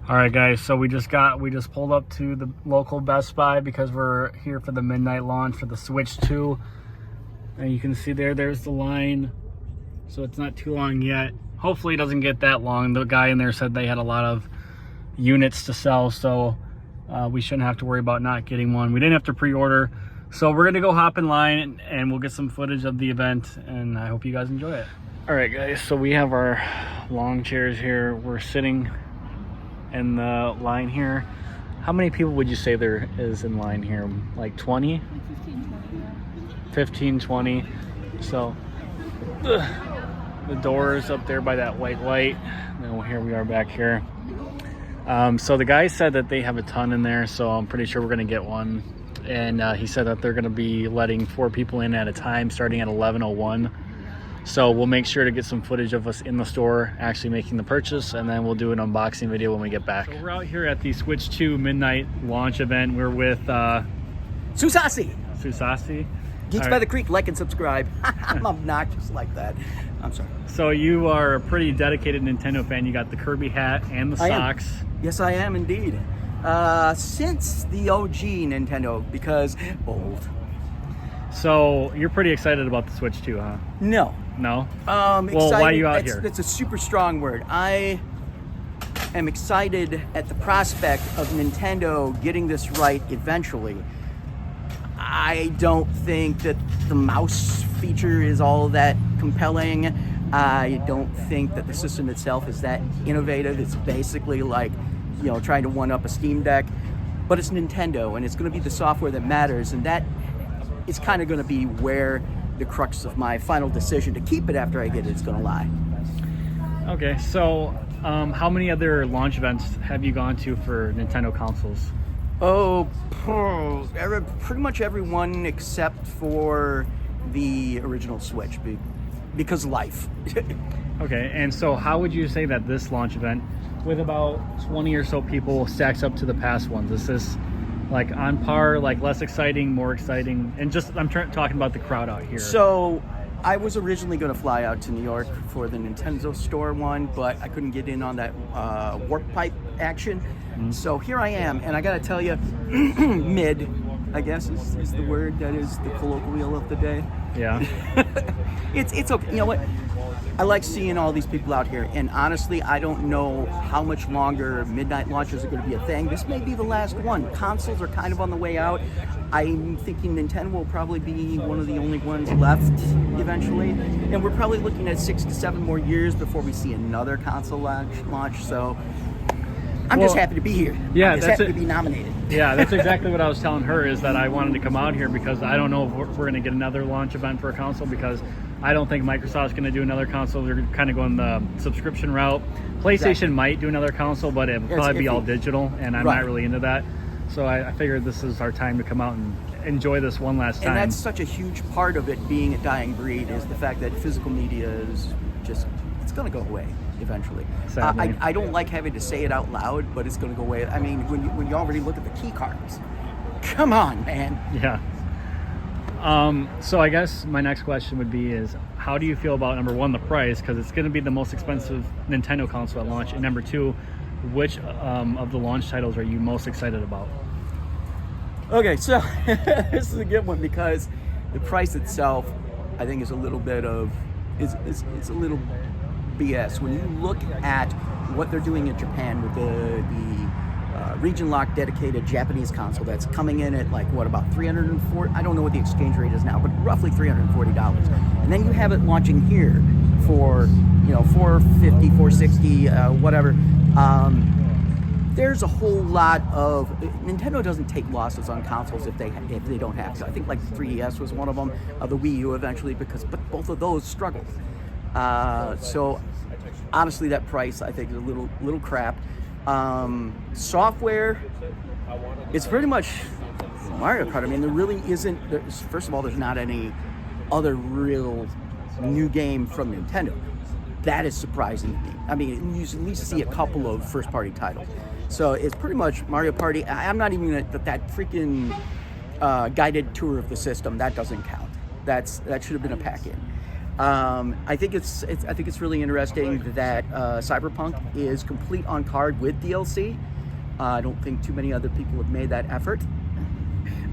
All right, guys. So we just pulled up to the local Best Buy because we're here for the midnight launch for the Switch 2, and you can see there's the line. So it's not too long yet. Hopefully, it doesn't get that long. The guy in there said they had a lot of units to sell, so we shouldn't have to worry about not getting one. We didn't have to pre-order, so we're gonna go hop in line and we'll get some footage of the event. And I hope you guys enjoy it. All right, guys. So we have our long chairs here. We're sitting in the line here. How many people would you say there is in line here? Like 20? 15, 20. So the doors up there by that white light. Now here we are back here. So the guy said that they have a ton in there, so I'm pretty sure we're gonna get one. And he said that they're gonna be letting 4 people in at a time starting at 11:01. So we'll make sure to get some footage of us in the store actually making the purchase, and then we'll do an unboxing video when we get back. So we're out here at the Switch 2 midnight launch event. We're with Susasi. Susasi. Geeks by the Creek, like and subscribe. I'm obnoxious like that. I'm sorry. So you are a pretty dedicated Nintendo fan. You got the Kirby hat and the socks. Yes, I am indeed. Since the OG Nintendo, because old. So you're pretty excited about the Switch 2, huh? No. No? Well, why are you out here? That's a super strong word. I am excited at the prospect of Nintendo getting this right eventually. I don't think that the mouse feature is all that compelling. I don't think that the system itself is that innovative. It's basically like, trying to one-up a Steam Deck. But it's Nintendo, and it's going to be the software that matters, and that is kind of going to be where the crux of my final decision to keep it after I get it is going to lie. Okay, so how many other launch events have you gone to for Nintendo consoles? Oh, pretty much everyone except for the original Switch, because life. Okay, and so how would you say that this launch event, with about 20 or so people, stacks up to the past ones? Is this like on par, like less exciting, more exciting? And just, I'm talking about the crowd out here. So I was originally going to fly out to New York for the Nintendo store one, but I couldn't get in on that warp pipe action. Mm-hmm. So here I am, and I got to tell you, mid, I guess is the word that is the colloquial of the day. Yeah. It's okay. You know what? I like seeing all these people out here, and honestly, I don't know how much longer midnight launches are going to be a thing. This may be the last one. Consoles are kind of on the way out. I'm thinking Nintendo will probably be one of the only ones left eventually, and we're probably looking at 6 to 7 more years before we see another console launch. So I'm just happy to be here. Yeah, I'm just happy to be nominated. Yeah, that's exactly what I was telling her, is that I wanted to come out here because I don't know if we're going to get another launch event for a console, because I don't think Microsoft's going to do another console. They're kind of going the subscription route. PlayStation might do another console, but it would probably be all digital, and I'm not really into that. So I figured this is our time to come out and enjoy this one last time. And that's such a huge part of it being a dying breed, is the fact that physical media is just, it's going to go away eventually. I don't like having to say it out loud, but it's going to go away. I mean, when you already look at the key cards, come on, man. Yeah. So I guess my next question would be is, how do you feel about, number one, the price, because it's going to be the most expensive Nintendo console at launch, and number two, which of the launch titles are you most excited about? Okay, so this is a good one, because the price itself, I think, is a little bit of is a little BS. When you look at what they're doing in Japan with the region lock dedicated Japanese console that's coming in at about $340. I don't know what the exchange rate is now, but roughly $340. And then you have it launching here for $450, $460, whatever. There's a whole lot of Nintendo doesn't take losses on consoles if they don't have to. I think 3DS was one of them, the Wii U eventually, but both of those struggled. So honestly, that price I think is a little crap. Software, it's pretty much Mario Kart. I mean, there really isn't. First of all, there's not any other real new game from Nintendo. That is surprising to me. I mean, you at least see a couple of first-party titles. So it's pretty much Mario Party. I'm not even that freaking guided tour of the system. That doesn't count. That should have been a pack-in. I think it's really interesting that Cyberpunk is complete on card with DLC. I don't think too many other people have made that effort.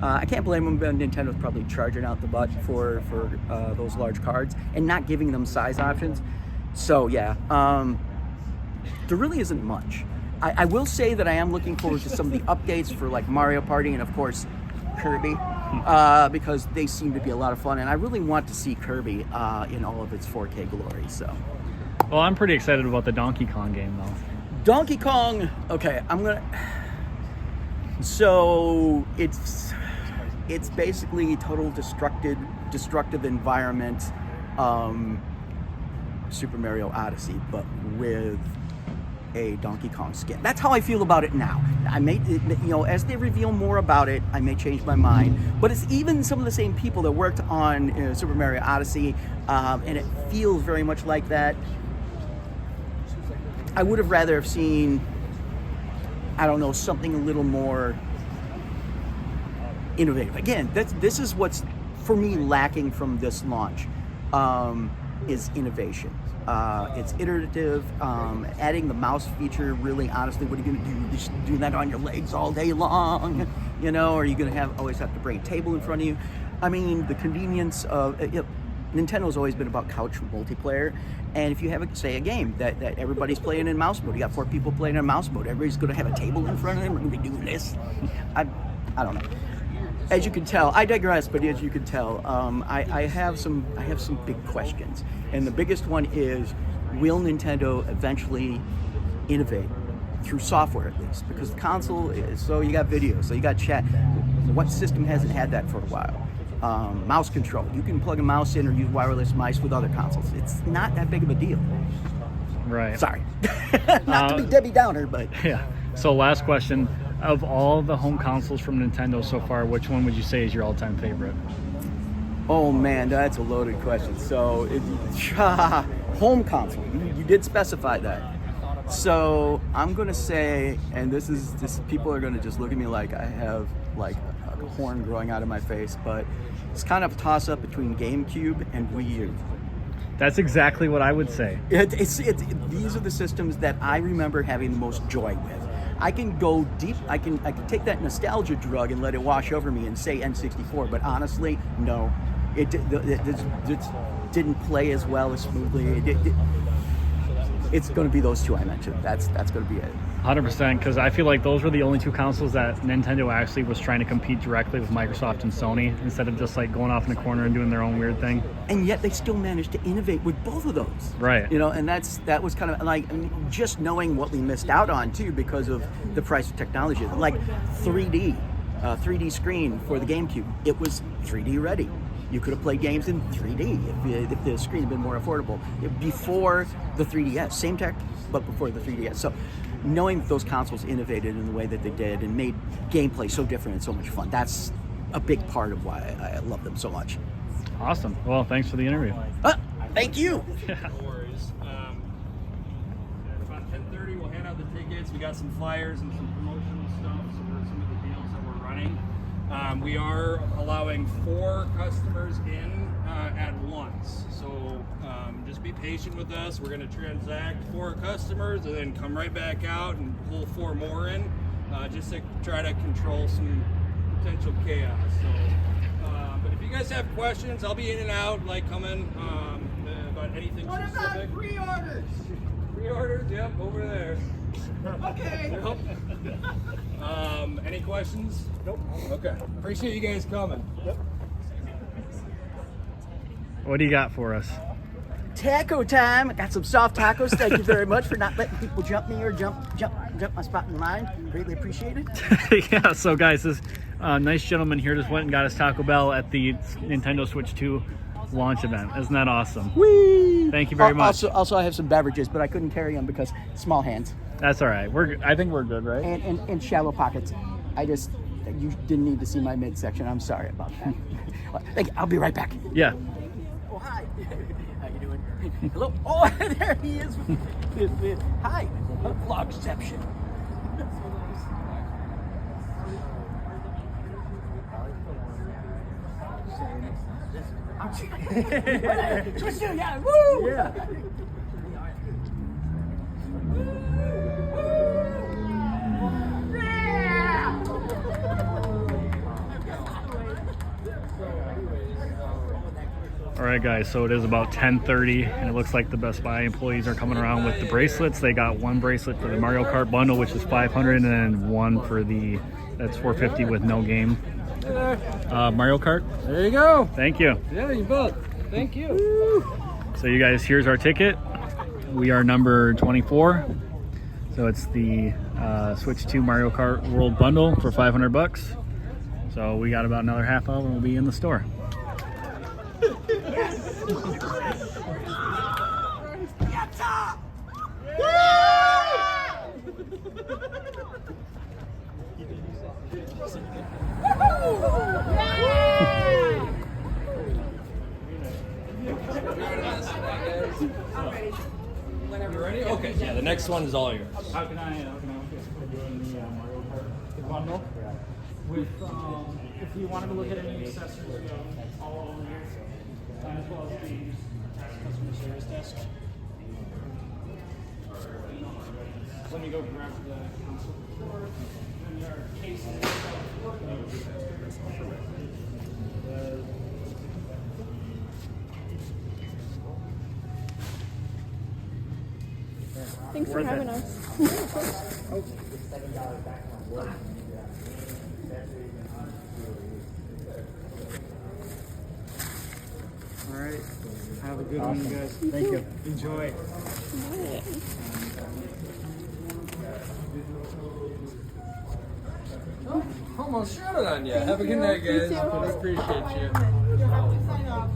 I can't blame them, but Nintendo's probably charging out the butt for those large cards and not giving them size options. So yeah, there really isn't much. I will say that I am looking forward to some of the updates for like Mario Party and of course Kirby, because they seem to be a lot of fun, and I really want to see Kirby in all of its 4K glory. So, well, I'm pretty excited about the Donkey Kong game though. Donkey Kong. Okay, So it's basically total destructive environment, Super Mario Odyssey, but with a Donkey Kong skin. That's how I feel about it now. I may, as they reveal more about it, I may change my mind. But it's even some of the same people that worked on Super Mario Odyssey, and it feels very much like that. I would have rather have seen, I don't know, something a little more innovative. Again, this is what's for me lacking from this launch, is innovation. It's iterative. Adding the mouse feature, really, honestly, what are you going to do? Just do that on your legs all day long, Or are you going to always have to bring a table in front of you? I mean, the convenience of Nintendo's always been about couch multiplayer, and if you have, say, a game that everybody's playing in mouse mode, you got 4 people playing in mouse mode, everybody's going to have a table in front of them. We're going to be doing this. I don't know. As you can tell, I digress, but as you can tell, I have some big questions, and the biggest one is, will Nintendo eventually innovate through software at least? Because the console is, so you got video, so you got chat. What system hasn't had that for a while? Mouse control. You can plug a mouse in or use wireless mice with other consoles. It's not that big of a deal. Right. Sorry, not to be Debbie Downer, but yeah. So last question. Of all the home consoles from Nintendo so far, which one would you say is your all-time favorite? Oh man, that's a loaded question. So, home console. You did specify that. So I'm gonna say, and this people are gonna just look at me like I have like a horn growing out of my face, but it's kind of a toss-up between GameCube and Wii U. That's exactly what I would say. These are the systems that I remember having the most joy with. I can go deep. I can take that nostalgia drug and let it wash over me and say N64. But honestly, no, it didn't play as well as smoothly. It's going to be those two I mentioned. That's going to be it. 100%, because I feel like those were the only two consoles that Nintendo actually was trying to compete directly with Microsoft and Sony, instead of just like going off in a corner and doing their own weird thing. And yet they still managed to innovate with both of those. Right. And that was kind of like, just knowing what we missed out on too because of the price of technology. Like 3D screen for the GameCube. It was 3D ready. You could have played games in 3D if the screen had been more affordable. Before the 3DS, same tech, but before the 3DS. So knowing that those consoles innovated in the way that they did and made gameplay so different and so much fun, that's a big part of why I love them so much. Awesome. Well, thanks for the interview. Thank you. No worries. About 10:30, we'll hand out the tickets. We got some flyers and some promotional stuff, so there's some of the deals that we're running. We are allowing 4 customers in at once, so just be patient with us. We're going to transact 4 customers and then come right back out and pull 4 more in, just to try to control some potential chaos. So, but if you guys have questions, I'll be in and out, like coming about anything what specific. about pre-orders? Pre-orders, yep, over there. Okay. Yep. Any questions? Nope. Okay. Appreciate you guys coming. Yep. What do you got for us? Taco time. I got some soft tacos. Thank you very much for not letting people jump me or jump my spot in line. Greatly appreciated. Yeah, so guys, this nice gentleman here just went and got his Taco Bell at the Nintendo Switch 2 launch event. Isn't that awesome? Whee! Thank you very much. Also, I have some beverages, but I couldn't carry them because small hands That's all right. I think we're good, right? and shallow pockets. You didn't need to see my midsection. I'm sorry about that. Thank you. I'll be right back. Yeah. Oh, hi. How you doing? Hello. Oh, there he is. Hi. Vlogception. Switch 2, yeah, woo! Yeah. All right, guys, so it is about 10:30, and it looks like the Best Buy employees are coming around with the bracelets. They got one bracelet for the Mario Kart bundle, which is $500, and then one for that's $450 with no game. Mario Kart. There you go. Thank you. Yeah, you bet. Thank you. So you guys, here's our ticket. We are number 24. So it's the Switch 2 Mario Kart World Bundle for $500. So we got about another half hour and we'll be in the store. You ready? Okay. Yeah, the next one is all yours. How can I help you? We're doing the Mario Kart bundle with, if you wanted to look at any accessories, we have all over here, as well as the customer service desk. Let me go grab the console before, and there are cases. Thanks for having us. All right. Have a good one, you guys. Thank you. Enjoy. Almost shouted on you. Have a good night, guys. You too. Appreciate you. You have to sign off.